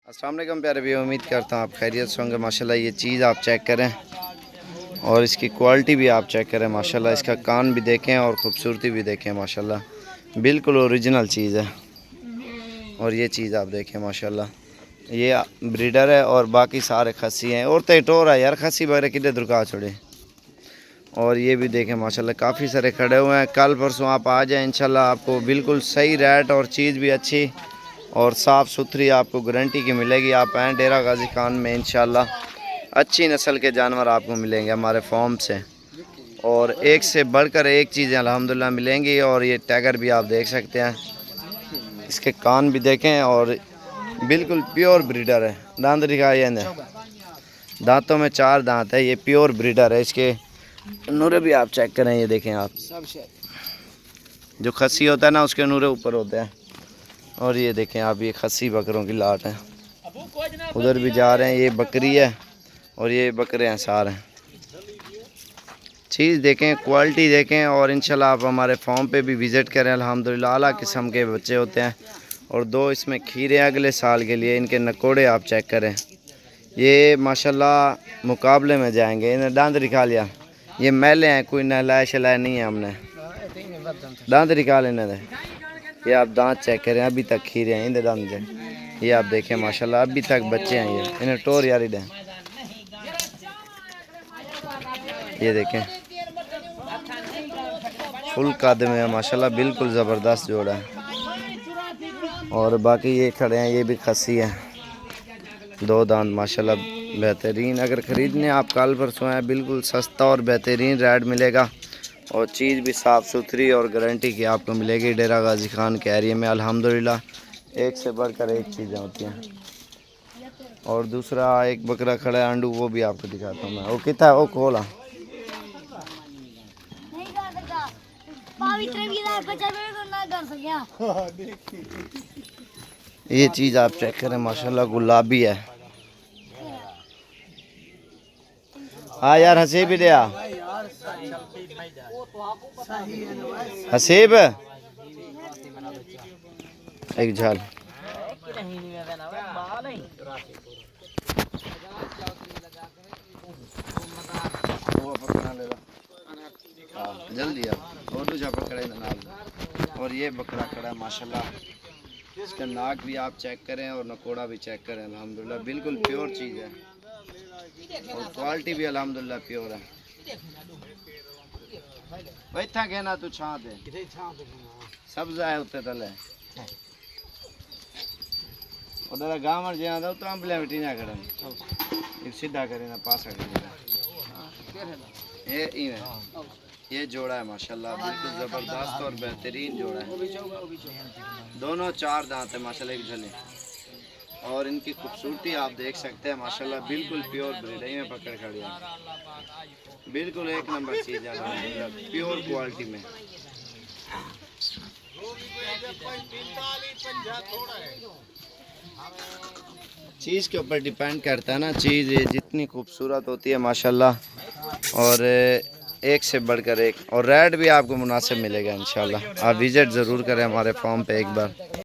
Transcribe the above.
अस्सलाम वालेकुम प्यारे भी, उम्मीद करता हूँ आप खैरियत से होंगे। माशाल्लाह ये चीज़ आप चेक करें और इसकी क्वालिटी भी आप चेक करें। माशाल्लाह इसका कान भी देखें और ख़ूबसूरती भी देखें। माशाल्लाह बिल्कुल ओरिजिनल चीज़ है। और ये चीज़ आप देखें माशाल्लाह ये ब्रीडर है और बाकी सारे खस्सी हैं। और तो टोर है यार, खस्सी वगैरह किधर दुर्का छोड़े। और ये भी देखें माशाल्लाह काफ़ी सारे खड़े हुए हैं। कल परसों आप आ जाएँ इंशाल्लाह, आपको बिल्कुल सही रेट और चीज़ भी अच्छी और साफ़ सुथरी आपको गारंटी की मिलेगी। आप आएँ डेरा गाजी खान में, इंशाल्लाह अच्छी नस्ल के जानवर आपको मिलेंगे हमारे फार्म से। और एक से बढ़कर एक चीज़ें अल्हम्दुलिल्लाह मिलेंगी। और ये टैगर भी आप देख सकते हैं, इसके कान भी देखें और बिल्कुल प्योर ब्रीडर है। दांत दिखाइए, दांतों में 4 दांत है। ये प्योर ब्रीडर है। इसके नूरे भी आप चेक करें, ये देखें आप, जो खस्सी होता है ना उसके नूरे ऊपर होते हैं। और ये देखें आप, ये खस्सी बकरों की लाट है। उधर भी जा रहे हैं, ये बकरी है और ये बकरे हैं सारे। चीज़ देखें, क्वालिटी देखें और इंशाल्लाह आप हमारे फार्म पे भी विज़िट करें। अल्हम्दुलिल्लाह आला किस्म के बच्चे होते हैं। और 2 इसमें खीरे अगले साल के लिए। इनके नकोड़े आप चेक करें, ये माशाल्लाह मुकाबले में जाएंगे। इन्हें दांत दिखा लिया, ये मैले हैं, कोई नहलाए शलाए नहीं है हमने। दांत दिखा लेने दे, ये आप दांत चेक करें, अभी तक खीरे हैं इनके दांत से। ये आप देखें माशाल्लाह अभी तक बच्चे हैं। ये इन्हें टोर यारी दें, ये देखें फुल कद में है माशाल्लाह, बिल्कुल ज़बरदस्त जोड़ा है। और बाकी ये खड़े हैं, ये भी खस्सी है, 2 दांत माशाल्लाह बेहतरीन। अगर ख़रीदने आप कल परसों हैं, बिल्कुल सस्ता और बेहतरीन रेट मिलेगा। और चीज़ भी साफ़ सुथरी और गारंटी की आपको मिलेगी डेरा गाजी खान के एरिया में। अल्हम्दुलिल्लाह एक से बढ़कर एक चीज़ें होती हैं। और दूसरा एक बकरा खड़ा है अंडू, वो भी आपको दिखाता हूँ मैं। वो कितना है, वो खोला। ये चीज़ आप चेक करें माशाल्लाह गुलाबी है। हाँ यार, हसीब दे हसीब एक झाल। जल्दी और दूसरा पकड़े नाल। और ये बकरा खड़ा है माशाल्लाह, इसका नाक भी आप चेक करें और नकोड़ा भी चेक करें। अल्हम्दुलिल्लाह बिल्कुल प्योर चीज़ है और क्वालिटी भी अल्हम्दुलिल्लाह प्योर है। भाई था कहना तू छां दे सब्ज़ा है उत्ते तले उधर गांव में जाना तो हम प्ले बिटी ना करें, सीधा करें ना पासा करें। ये जोड़ा है माशाल्लाह, बिल्कुल ज़बरदस्त और बेहतरीन जोड़ा है। दोनों 4 दांत है माशाल्लाह, एक झले। और इनकी खूबसूरती आप देख सकते हैं माशाल्लाह, बिल्कुल प्योर ब्रीड है। में पकड़ खड़ी है, बिल्कुल एक नंबर चीज़ है, प्योर क्वालिटी में। चीज़ के ऊपर डिपेंड करता है ना, चीज़ जितनी खूबसूरत होती है माशाल्लाह, और एक से बढ़कर एक। और रेट भी आपको मुनासिब मिलेगा इंशाल्लाह। आप विज़िट ज़रूर करें हमारे फार्म पे एक बार।